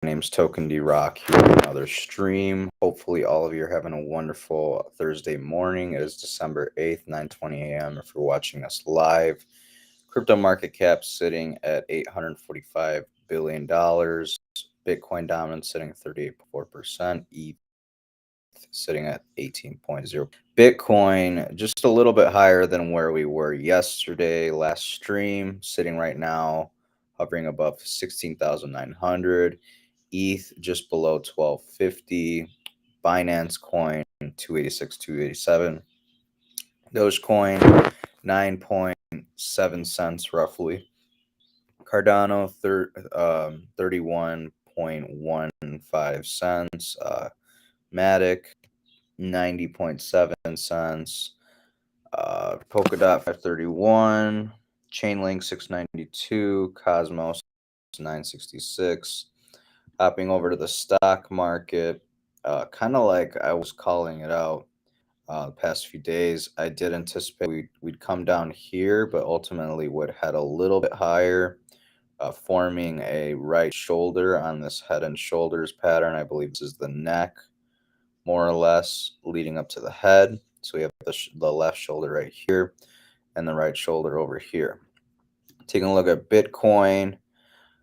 name's Token D Rock here with another stream. Hopefully, all of you are having a wonderful Thursday morning. It is December 8th, 9:20 a.m. If you're watching us live, crypto market cap sitting at $845 billion. Bitcoin dominance sitting at 38.4%. ETH sitting at 18.0. Bitcoin just a little bit higher than where we were yesterday, last stream, sitting right now hovering above 16,900. ETH just below 1250. Binance Coin 286, 287. Dogecoin 9.7 cents roughly. Cardano 31.15 cents. Matic 90.7 cents. Polkadot 531. Chainlink 692. Cosmos 966. Hopping over to the stock market, kind of like I was calling it out the past few days, I did anticipate we'd come down here, but ultimately would head a little bit higher, forming a right shoulder on this head and shoulders pattern. I believe this is the neck, more or less, leading up to the head. So we have the left shoulder right here and the right shoulder over here. Taking a look at Bitcoin.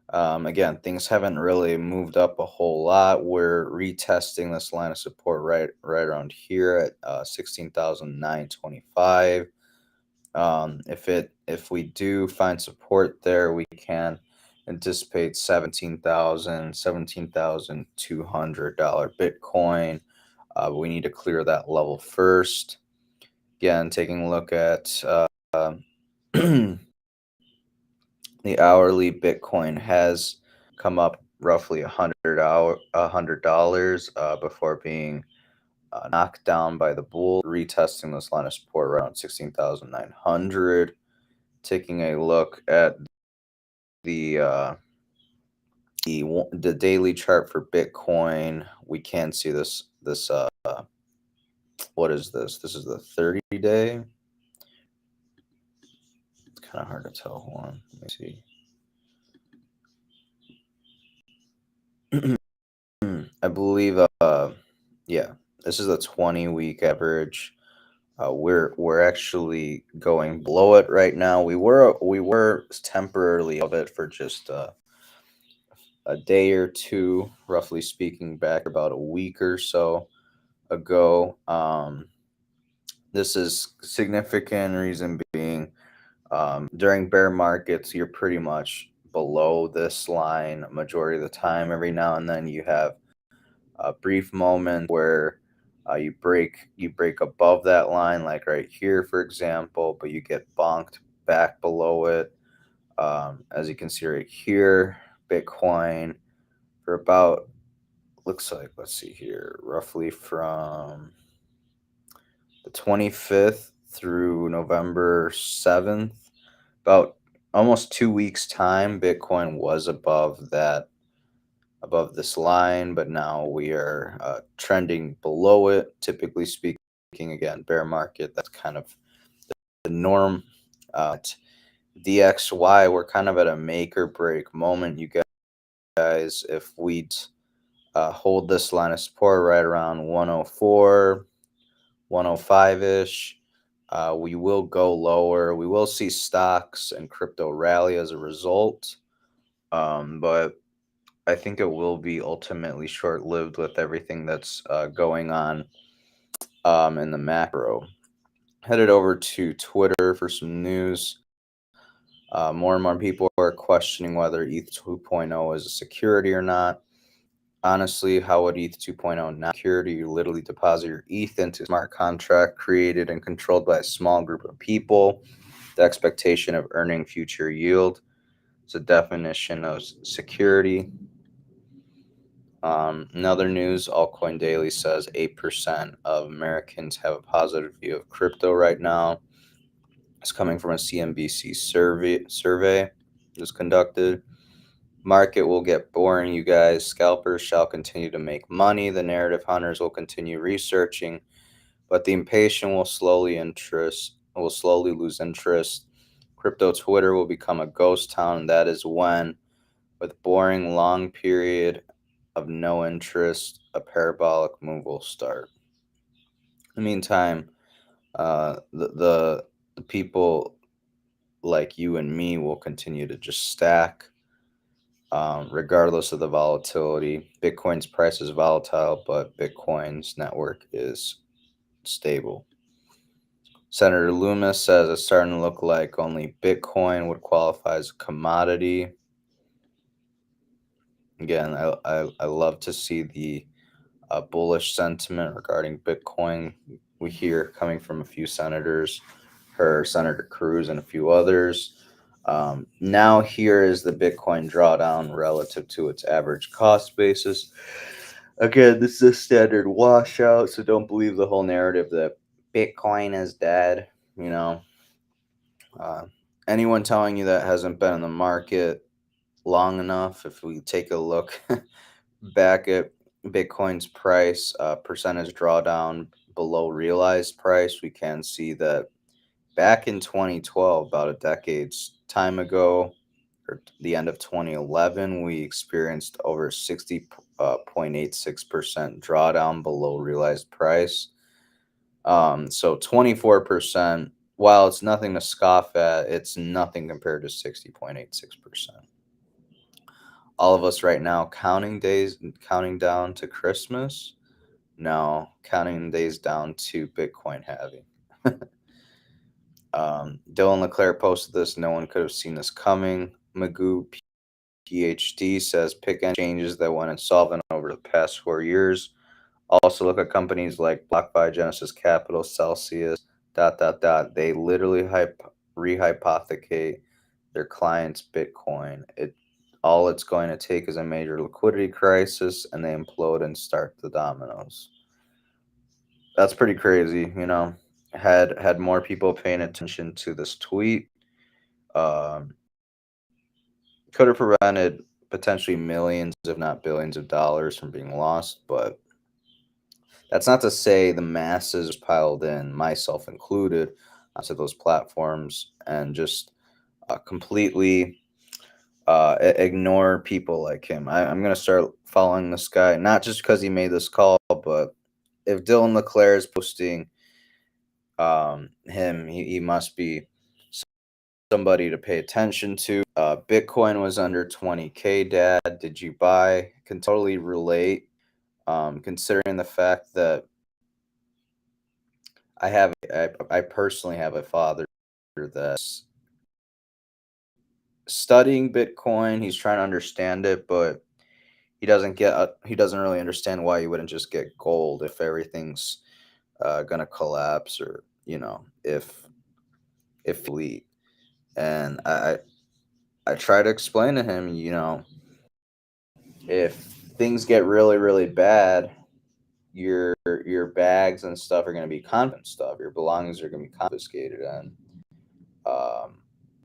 Again, things haven't really moved up a whole lot. We're retesting this line of support right around here at 16,925. If we do find support there, we can anticipate $17,200 Bitcoin. We need to clear that level first. Again, taking a look at the hourly, Bitcoin has come up roughly $100 before being knocked down by the bull, retesting this line of support around 16,900. Taking a look at the the daily chart for Bitcoin, we can see this what is this? This is the 30-day. It's kind of hard to tell. Hold on, let me see. I believe, yeah, this is a 20-week average. We're actually going below it right now. We were temporarily above it for just a day or two, roughly speaking, back about a week or so ago. This is significant. Reason being, during bear markets, you're pretty much below this line majority of the time. Every now and then, you have a brief moment where you break above that line, like right here, for example, but you get bonked back below it. As you can see right here, Bitcoin for about, looks like, let's see here, roughly from the 25th through November 7th, about almost 2 weeks time, Bitcoin was above this line, but now we are trending below it. Typically speaking, again, bear market, that's kind of the norm. DXY, we're kind of at a make or break moment, you guys. If we hold this line of support right around 104, 105-ish, we will go lower. We will see stocks and crypto rally as a result, but I think it will be ultimately short-lived with everything that's going on in the macro. Headed over to Twitter for some news. More and more people are questioning whether ETH 2.0 is a security or not. Honestly, how would ETH 2.0 not security? You literally deposit your ETH into a smart contract created and controlled by a small group of people. The expectation of earning future yield is a definition of security. Another news, Altcoin Daily says 8% of Americans have a positive view of crypto right now. It's coming from a CNBC survey that was conducted. Market will get boring, you guys. Scalpers shall continue to make money. The narrative hunters will continue researching, but the impatient will slowly lose interest. Crypto Twitter will become a ghost town. That is when, with boring long period of no interest, a parabolic move will start. In the meantime, the people like you and me will continue to just stack, regardless of the volatility. Bitcoin's price is volatile, but Bitcoin's network is stable. Senator Loomis says it's starting to look like only Bitcoin would qualify as a commodity. Again, I love to see the bullish sentiment regarding Bitcoin. We hear coming from a few senators, Senator Cruz, and a few others. Now, here is the Bitcoin drawdown relative to its average cost basis. Again, this is a standard washout, so don't believe the whole narrative that Bitcoin is dead. You know, uh, anyone telling you that hasn't been in the market long enough. If we take a look back at Bitcoin's price, percentage drawdown below realized price, we can see that back in 2012, about a decade's time ago, or the end of 2011, we experienced over 60.86% drawdown below realized price. So 24%, while it's nothing to scoff at, it's nothing compared to 60.86%. All of us right now counting days, counting down to Christmas. No, counting days down to Bitcoin halving. Dylan Leclerc posted this. No one could have seen this coming. Magoo PhD says pick any changes that went insolvent over the past 4 years. Also look at companies like BlockFi, Genesis Capital, Celsius, ... They literally rehypothecate their clients' Bitcoin. All it's going to take is a major liquidity crisis, and they implode and start the dominoes. That's pretty crazy, you know. Had more people paying attention to this tweet, um, could have prevented potentially millions, if not billions, of dollars from being lost. But that's not to say the masses piled in, myself included, onto those platforms and just completely ignore people like him. I'm going to start following this guy, not just because he made this call, but if Dylan Leclerc is posting him, he must be somebody to pay attention to. Bitcoin was under 20K, Dad. Did you buy? Can totally relate, considering the fact that I personally have a father that's studying Bitcoin. He's trying to understand it, but he doesn't really understand why you wouldn't just get gold if everything's gonna collapse, or if we. And I try to explain to him, if things get really really bad, your bags and stuff are going to be confiscated, stuff, your belongings are going to be confiscated, and um,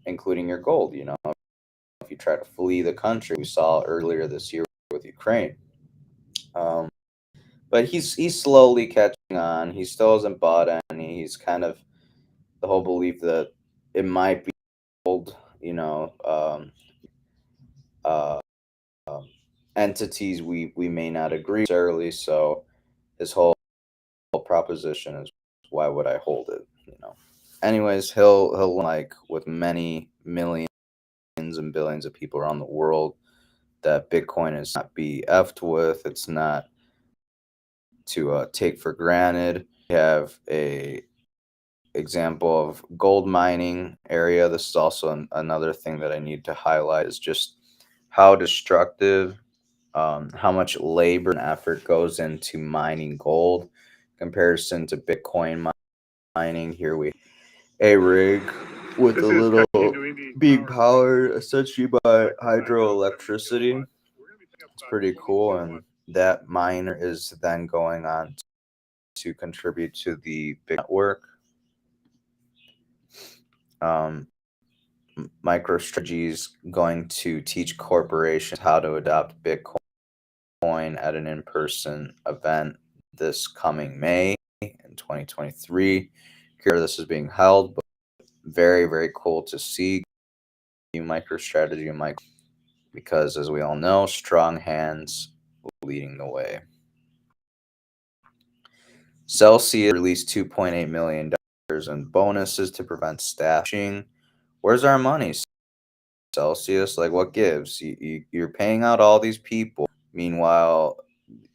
including your gold. If you try to flee the country, we saw earlier this year with Ukraine. um, but he's slowly catching on. He still hasn't bought any. He's kind of the whole belief that it might be gold, uh, um, entities we may not agree necessarily. So his whole proposition is, why would I hold it? Anyways, he'll like with many millions and billions of people around the world that Bitcoin is not be effed with. It's not to take for granted. We have a example of gold mining area. This is also another thing that I need to highlight, is just how destructive, how much labor and effort goes into mining gold in comparison to Bitcoin mining. Here we a rig with a little being powered essentially by hydroelectricity. It's pretty cool, and that miner is then going on to contribute to the big network. Um, MicroStrategy is going to teach corporations how to adopt Bitcoin at an in-person event this coming May in 2023. Here, this is being held, but very, very cool to see MicroStrategy and because, as we all know, strong hands leading the way. Celsius released $2.8 million in bonuses to prevent staff poaching. Where's our money, Celsius? Like, what gives? You're paying out all these people. Meanwhile,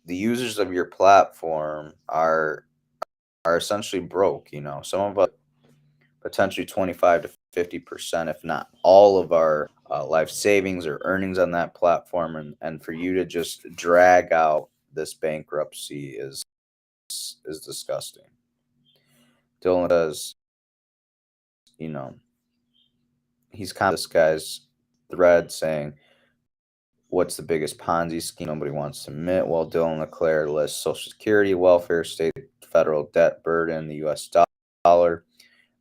the users of your platform are essentially broke. Some of us potentially 25 to 50%, if not all of our life savings or earnings on that platform, and for you to just drag out this bankruptcy is disgusting. Dylan does, you know, he's kind of this guy's thread saying, "What's the biggest Ponzi scheme nobody wants to admit?" While Dylan LeClaire lists Social Security, welfare, state, federal debt burden, the U.S. dollar,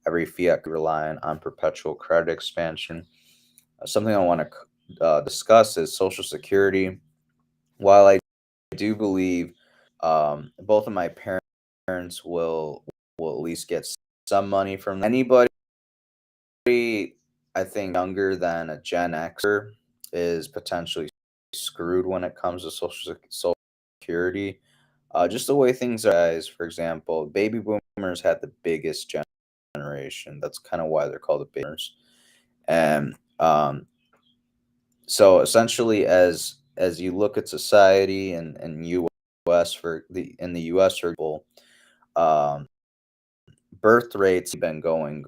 every fiat reliant on perpetual credit expansion. Something I want to discuss is Social Security. While I do believe both of my parents will at least get some money from anybody, I think younger than a Gen Xer is potentially screwed when it comes to Social Security. Just the way things are, guys. For example, baby boomers had the biggest generation. That's kind of why they're called the boomers. And so essentially, as you look at society and U.S. in the U.S. for example, um, birth rates have been going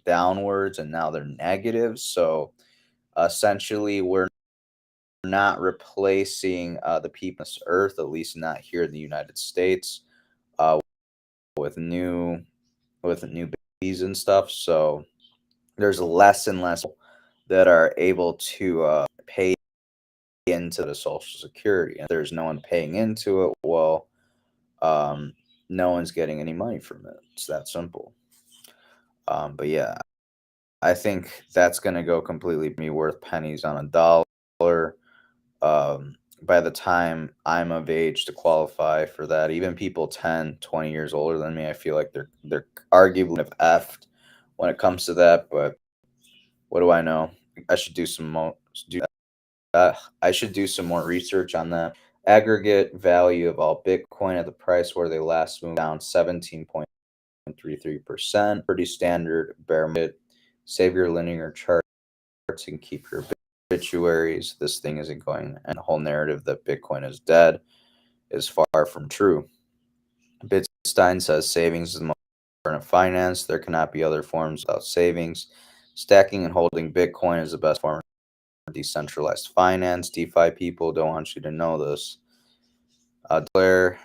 downwards, and now they're negative. So essentially, we're not replacing the people on this earth, at least not here in the United States, uh, with new babies and stuff. So there's less and less that are able to pay into the Social Security. And if there's no one paying into it, well, no one's getting any money from it. It's that simple. But yeah, I think that's going to go completely be worth pennies on a dollar. By the time I'm of age to qualify for that, even people 10, 20 years older than me, I feel like they're arguably have effed when it comes to that. But what do I know? I should do some more. I should do some more research on that. Aggregate value of all Bitcoin at the price where they last moved down 17.33%. Pretty standard bear market. Save your linear charts and keep your obituaries. This thing isn't going, and the whole narrative that Bitcoin is dead is far from true. Bitstein says savings is the most important finance. There cannot be other forms without savings. Stacking and holding Bitcoin is the best form of decentralized finance. DeFi people don't want you to know this. Blair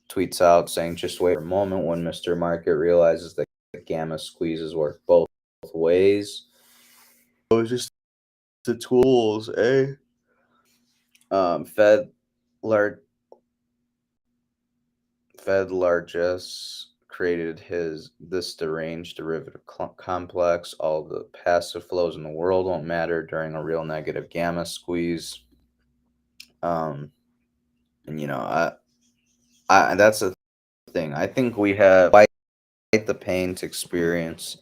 tweets out saying, "Just wait for a moment when Mr. Market realizes that gamma squeezes work both ways." It was just the tools, eh? Fed Largesse created this deranged derivative complex. All the passive flows in the world won't matter during a real negative gamma squeeze. And I that's the thing. I think we have quite the pain to experience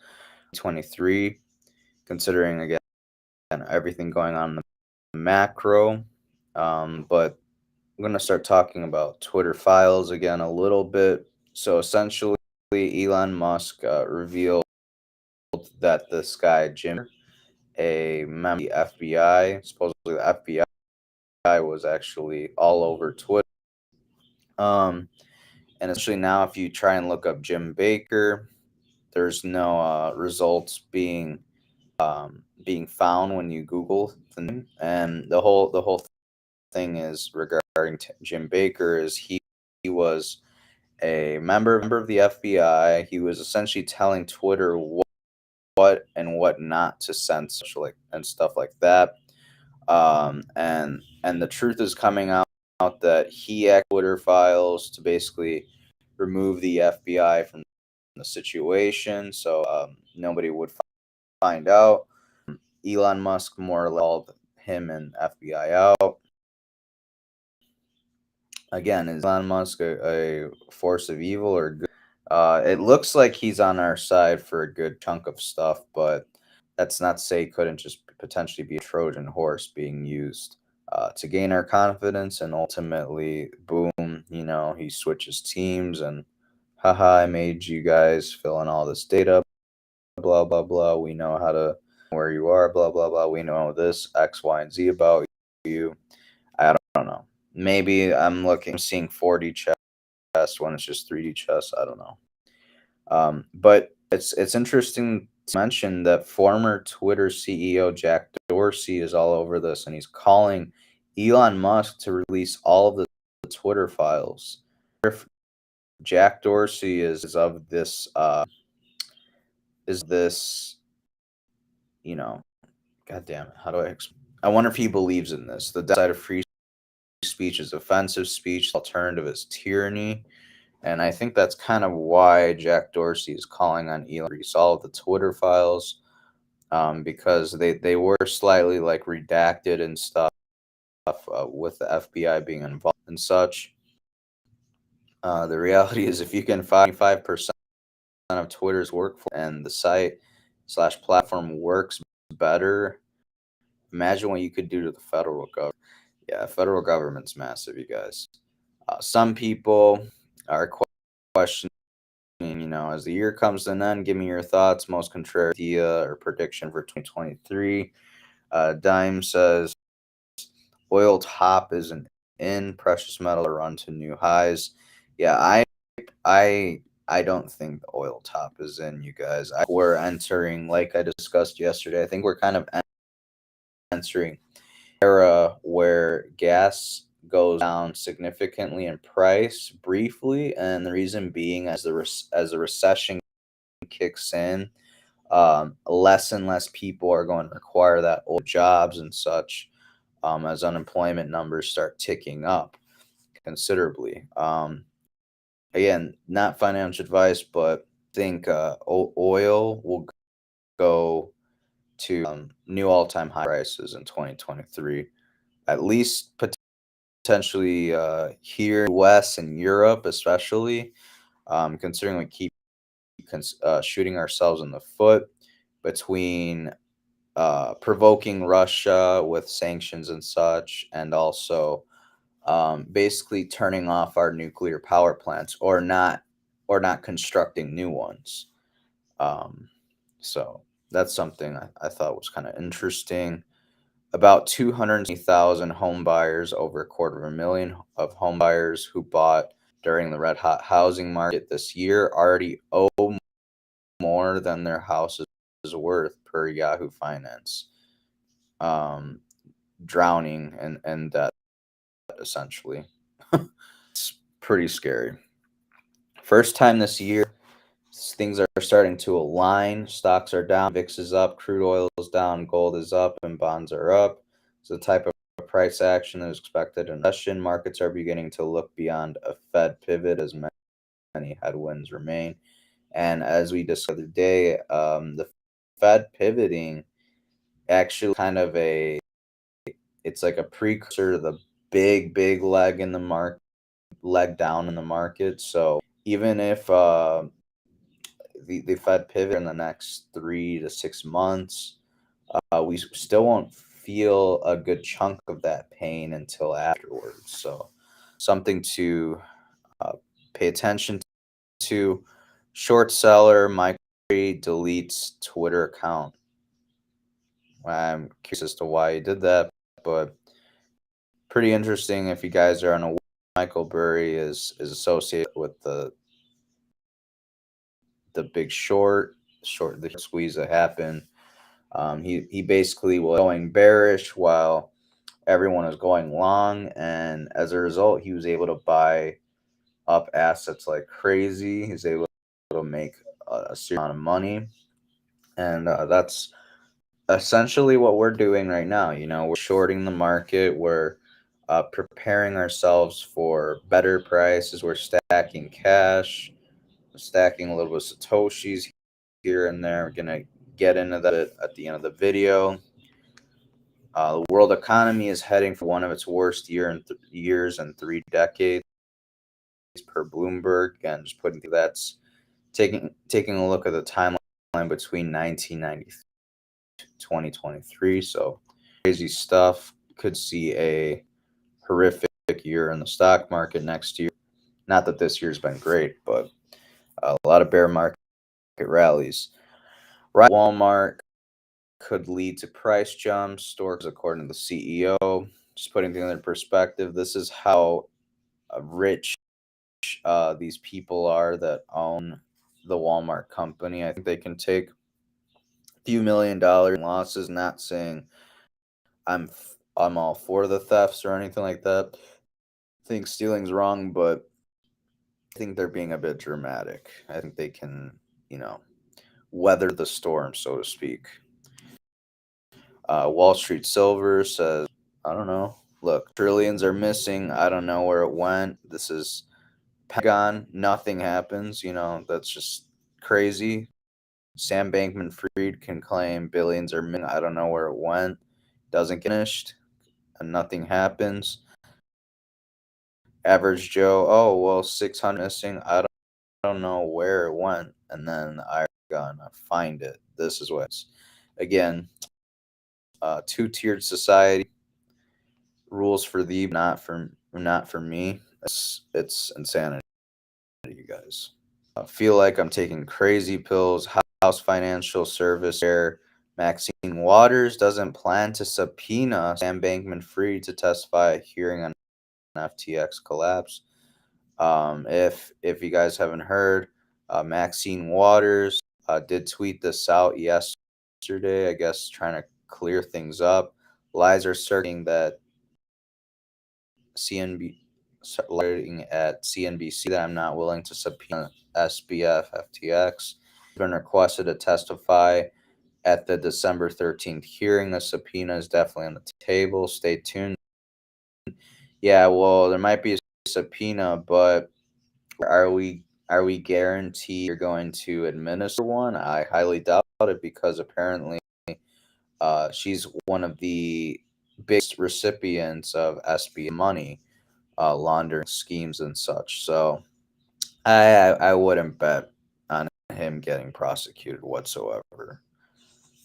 23, considering again everything going on in the macro. But I'm going to start talking about Twitter files again a little bit. So essentially, Elon Musk revealed that this guy, Jim, a member of the FBI, supposedly the FBI was actually all over Twitter. And essentially now, if you try and look up Jim Baker, there's no results being found when you Google the name. And the whole thing is regarding Jim Baker is he was a member of the FBI. He was essentially telling Twitter what and what not to censor, like and stuff like that. And the truth is coming out that he hacked Twitter files to basically remove the FBI from the situation, so nobody would find out. Elon Musk more or less called him and FBI out. Again, is Elon Musk a force of evil or good? It looks like he's on our side for a good chunk of stuff, but that's not to say he couldn't just potentially be a Trojan horse being used to gain our confidence, and ultimately, boom, he switches teams and haha, I made you guys fill in all this data, blah, blah, blah. We know how to where you are, blah, blah, blah. We know this X, Y, and Z about you. I don't know. Maybe I'm seeing 4D chess when it's just 3D chess. I don't know. But it's interesting to mention that former Twitter CEO Jack Dorsey is all over this, and he's calling Elon Musk to release all of the Twitter files. If Jack Dorsey is of this you know, God damn it, how do I explain? I wonder if he believes in this. The side of free speech is offensive speech, the alternative is tyranny. And I think that's kind of why Jack Dorsey is calling on Elon to release all of the Twitter files, because they were slightly like redacted and stuff, with the FBI being involved and such. The reality is, if you can find 5% of Twitter's workforce and the site slash platform works better, imagine what you could do to the federal government. Yeah, federal government's massive, you guys. Some people are questioning, as the year comes to an end, give me your thoughts, most contrary idea or prediction for 2023. Dime says oil top isn't in, precious metal run to new highs. Yeah, I don't think the oil top is in, you guys. We're entering, like I discussed yesterday, I think we're kind of entering era where gas goes down significantly in price briefly, and the reason being, as the recession kicks in, less and less people are going to require that old jobs and such, as unemployment numbers start ticking up considerably. Again, not financial advice, but I think oil will go to new all-time high prices in 2023, at least potentially here, US and Europe, especially, considering we keep shooting ourselves in the foot between provoking Russia with sanctions and such, and also basically turning off our nuclear power plants, or not constructing new ones. Um, so that's something I thought was kind of interesting. About 270,000 home buyers, over a quarter of a million of home buyers who bought during the red hot housing market this year, already owe more than their house is worth, per Yahoo Finance. Um, Drowning and debt, essentially. It's pretty scary. First time this year, things are starting to align. Stocks are down, VIX is up, crude oil is down, gold is up, and bonds are up. It's the type of price action that is expected in recession. Markets are beginning to look beyond a Fed pivot as many headwinds remain. And as we discussed the other day, the Fed pivoting actually it's like a precursor to the big leg down in the market. So even if the Fed pivot in the next 3 to 6 months, we still won't feel a good chunk of that pain until afterwards. So something to pay attention to. Short seller Mike deletes Twitter account. I'm curious as to why he did that, but pretty interesting. If you guys are unaware, Michael Burry is associated with the Big the squeeze that happened. He basically was going bearish while everyone was going long, and as a result, he was able to buy up assets like crazy. He's able to make a serious amount of money, and that's essentially what we're doing right now. We're shorting the market. We're preparing ourselves for better prices. We're stacking cash, stacking a little bit of satoshis here and there. We're gonna get into that at the end of the video. The world economy is heading for one of its worst years in 3 decades, per Bloomberg. Again, just putting that's taking a look at the timeline between 1990 2023. So crazy stuff. could see a horrific year in the stock market next year. Not that this year's been great, but a lot of bear market rallies. Right, Walmart could lead to price jumps. Stores, according to the CEO, just putting things in perspective. This is how rich these people are that own the Walmart company. I think they can take a few $1 million losses. Not saying I'm all for the thefts or anything like that. I think stealing's wrong, but I think they're being a bit dramatic. I think they can, you know, weather the storm, so to speak. Wall Street Silver says, I don't know. Look, trillions are missing. I don't know where it went. This is Pentagon. Nothing happens. That's just crazy. Sam Bankman Fried can claim billions are missing. I don't know where it went. Doesn't get finished, and nothing happens. Average Joe, oh, well, 600 missing. I don't know where it went. And then I'm gonna find it. This is what's, again, two-tiered society, rules for thee, not for me. It's insanity, you guys. I feel like I'm taking crazy pills. House Financial Service Chair Maxine Waters doesn't plan to subpoena Sam Bankman-Fried to testify at hearing on FTX collapse. If you guys haven't heard, Maxine Waters did tweet this out yesterday, I guess, trying to clear things up. Lies are circulating that CNBC that I'm not willing to subpoena SBF FTX. Been requested to testify at the December 13th hearing. The subpoena is definitely on the table. Stay tuned. Yeah, well, there might be a subpoena, but are we guaranteed you're going to administer one? I highly doubt it, because apparently she's one of the biggest recipients of SBA money, laundering schemes and such. So I wouldn't bet on him getting prosecuted whatsoever.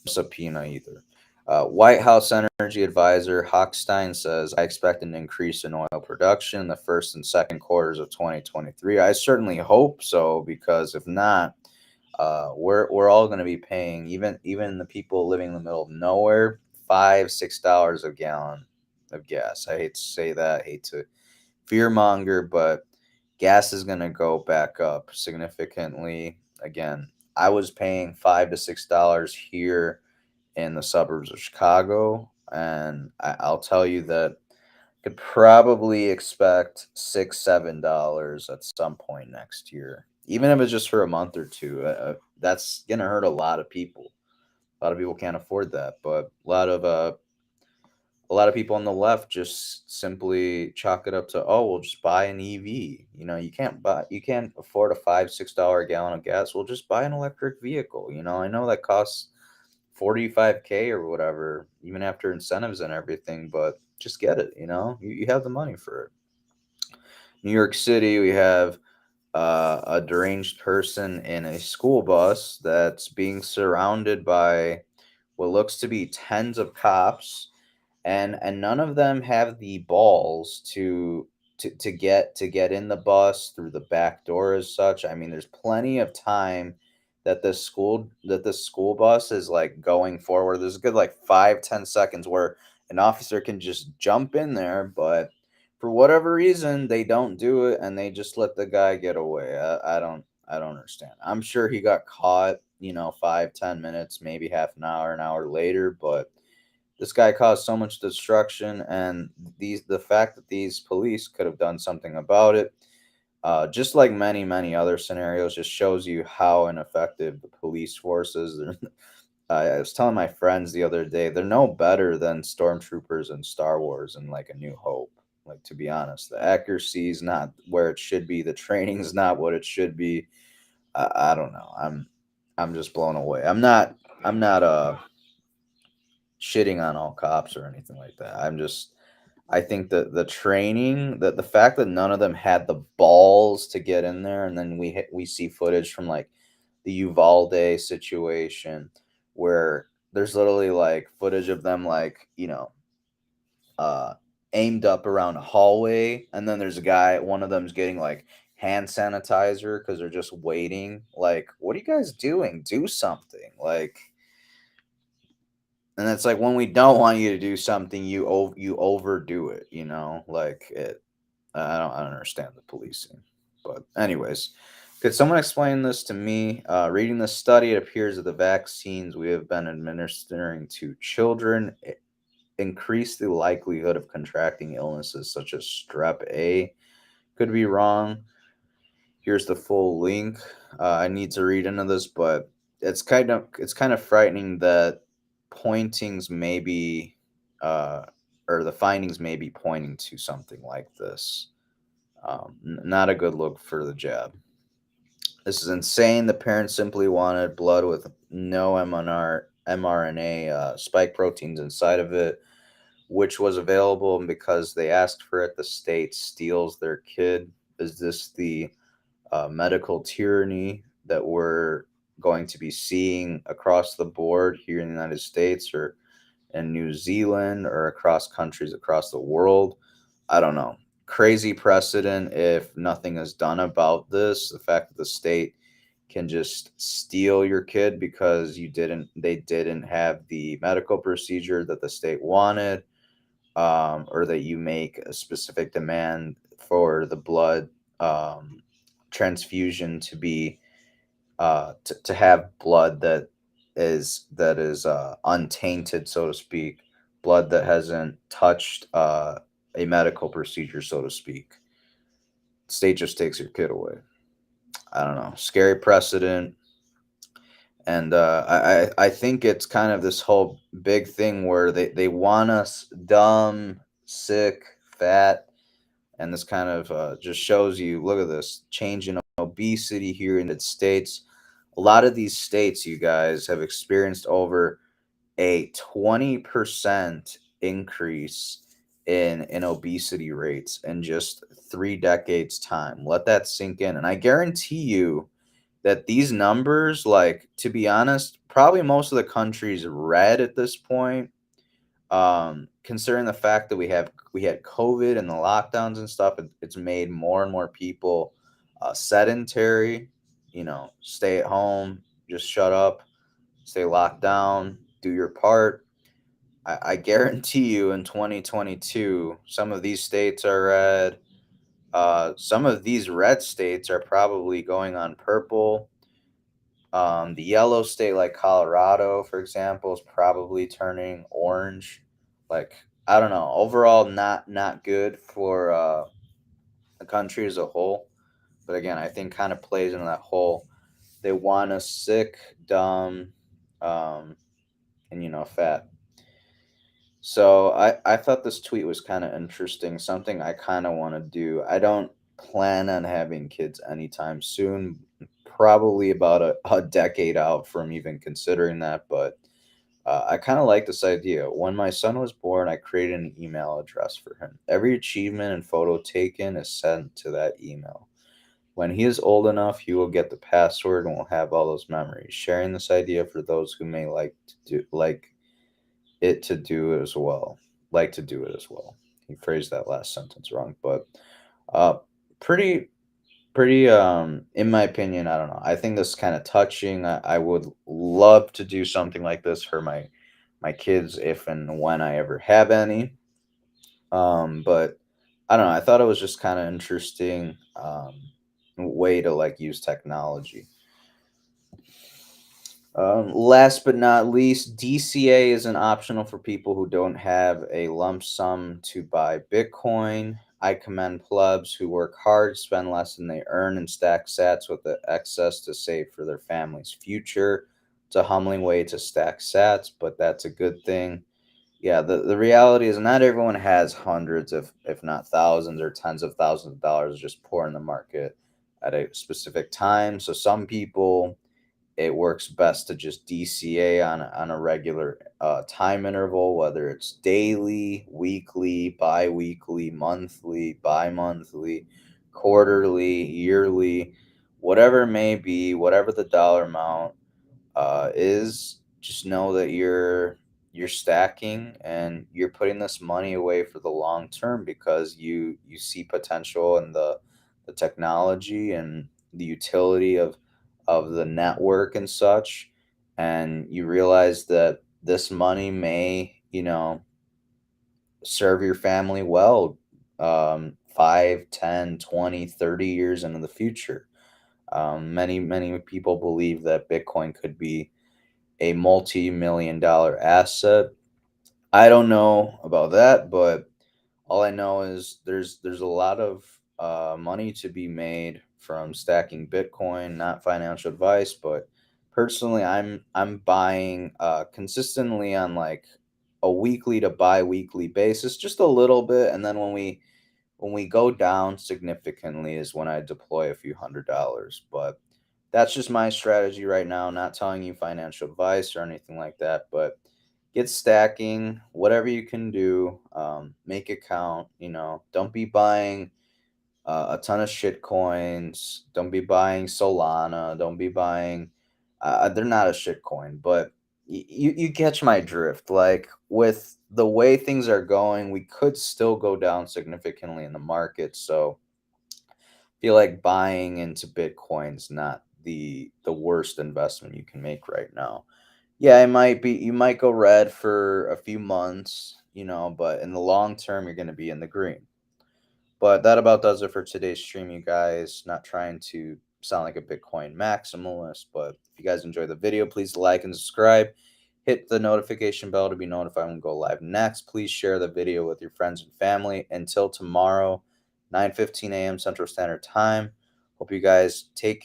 Subpoena either. White House Energy Advisor Hochstein says, I expect an increase in oil production in the first and second quarters of 2023. I certainly hope so, because if not, we're all going to be paying, even the people living in the middle of nowhere, $5-6 a gallon of gas. I hate to say that, hate to fearmonger, but gas is going to go back up significantly. Again, I was paying $5 to $6 here in the suburbs of Chicago, and I'll tell you that could probably expect $6-7 at some point next year, even if it's just for a month or two. That's gonna hurt a lot of people. A lot of people can't afford that, but a lot of people on the left just simply chalk it up to, oh, we'll just buy an EV. You can't afford a $5-6 a gallon of gas. Well, just buy an electric vehicle. I know that costs 45K or whatever, even after incentives and everything, but just get it. You have the money for it. New York City, we have a deranged person in a school bus that's being surrounded by what looks to be tens of cops, and none of them have the balls to get in the bus through the back door as such. I mean, there's plenty of time that the school bus is like going forward. There's a good like 5-10 seconds where an officer can just jump in there, but for whatever reason they don't do it, and they just let the guy get away. I don't understand. I'm sure he got caught, 5-10 minutes, maybe half an hour later, but this guy caused so much destruction, and the fact that these police could have done something about it, just like many many other scenarios, just shows you how ineffective the police force is. I was telling my friends the other day, they're no better than stormtroopers in Star Wars and like A New Hope. Like, to be honest, the accuracy is not where it should be. The training is not what it should be. I don't know. I'm just blown away. I'm not shitting on all cops or anything like that. I think that the training, that the fact that none of them had the balls to get in there, and then we see footage from like the Uvalde situation, where there's literally like footage of them, like, uh, aimed up around a hallway, and then there's a guy. One of them's getting like hand sanitizer because they're just waiting. Like, what are you guys doing? Do something. Like, and it's like when we don't want you to do something, you overdo it. You know, like it. I don't understand the policing. But anyways, could someone explain this to me? Reading the study, it appears that the vaccines we have been administering to children increase the likelihood of contracting illnesses such as strep A. Could be wrong. Here's the full link. I need to read into this, but it's kind of frightening that pointings may be, uh, or the findings may be pointing to something like this. Not a good look for the jab. This is insane. The parents simply wanted blood with no mRNA spike proteins inside of it, which was available, and because they asked for it, the state steals their kid. Is this the medical tyranny that we're going to be seeing across the board here in the United States or in New Zealand or across countries across the world? I don't know. Crazy precedent if nothing is done about this. The fact that the state can just steal your kid because they didn't have the medical procedure that the state wanted, or that you make a specific demand for the blood um, transfusion to be to have blood that is untainted, so to speak, blood that hasn't touched a medical procedure, so to speak. State just takes your kid away. I don't know. Scary precedent. And I think it's kind of this whole big thing where they want us dumb, sick, fat, and this kind of just shows you, look at this change in obesity here in the States. A lot of these states, you guys, have experienced over a 20% increase in obesity rates in just 3 decades time. Let that sink in, and I guarantee you that these numbers, like, to be honest, probably most of the country's red at this point, considering the fact that we had COVID and the lockdowns and stuff. It's made more and more people sedentary. Stay at home, just shut up, stay locked down, do your part. I guarantee you, in 2022, some of these states are red. Some of these red states are probably going on purple. The yellow state, like Colorado, for example, is probably turning orange. Like, I don't know. Overall, not good for the country as a whole. But again, I think kind of plays into that whole, they want us sick, dumb, um, and fat. So I thought this tweet was kind of interesting. Something I kind of want to do. I don't plan on having kids anytime soon. Probably about a decade out from even considering that. But I kind of like this idea. When my son was born, I created an email address for him. Every achievement and photo taken is sent to that email. When he is old enough, he will get the password and will have all those memories. Sharing this idea for those who may it to do it as well. Like to do it as well. He phrased that last sentence wrong, but uh, pretty in my opinion, I don't know. I think this is kind of touching. I would love to do something like this for my kids if and when I ever have any. But I don't know. I thought it was just kind of interesting way to like use technology. Last but not least, DCA is an optional for people who don't have a lump sum to buy Bitcoin. I commend plebs who work hard, spend less than they earn, and stack sats with the excess to save for their family's future. It's a humbling way to stack sats, but that's a good thing. Yeah, the reality is not everyone has hundreds, if not thousands or tens of thousands of dollars just pour in the market at a specific time. So some people, it works best to just DCA on a regular time interval, whether it's daily, weekly, bi-weekly, monthly, bi-monthly, quarterly, yearly, whatever it may be, whatever the dollar amount is. Just know that you're stacking and you're putting this money away for the long term because you see potential in the technology and the utility of the network and such, and you realize that this money may, serve your family well, 5, 10, 20, 30 years into the future. Many people believe that Bitcoin could be a multi-million dollar asset. I don't know about that, but all I know is there's a lot of money to be made from stacking Bitcoin. Not financial advice, but personally, I'm buying consistently on like a weekly to bi-weekly basis, just a little bit, and then when we go down significantly is when I deploy a few $100. But that's just my strategy right now. Not telling you financial advice or anything like that, but get stacking whatever you can do. Make it count. Don't be buying a ton of shit coins. Don't be buying Solana. Don't be buying. They're not a shit coin, but you catch my drift. Like with the way things are going, we could still go down significantly in the market. So feel like buying into Bitcoin's not the worst investment you can make right now. Yeah, it might be you might go red for a few months, but in the long term you're going to be in the green. But that about does it for today's stream, you guys. Not trying to sound like a Bitcoin maximalist, but if you guys enjoy the video, please like and subscribe. Hit the notification bell to be notified when we go live next. Please share the video with your friends and family. Until tomorrow, 9:15 a.m. Central Standard Time. Hope you guys take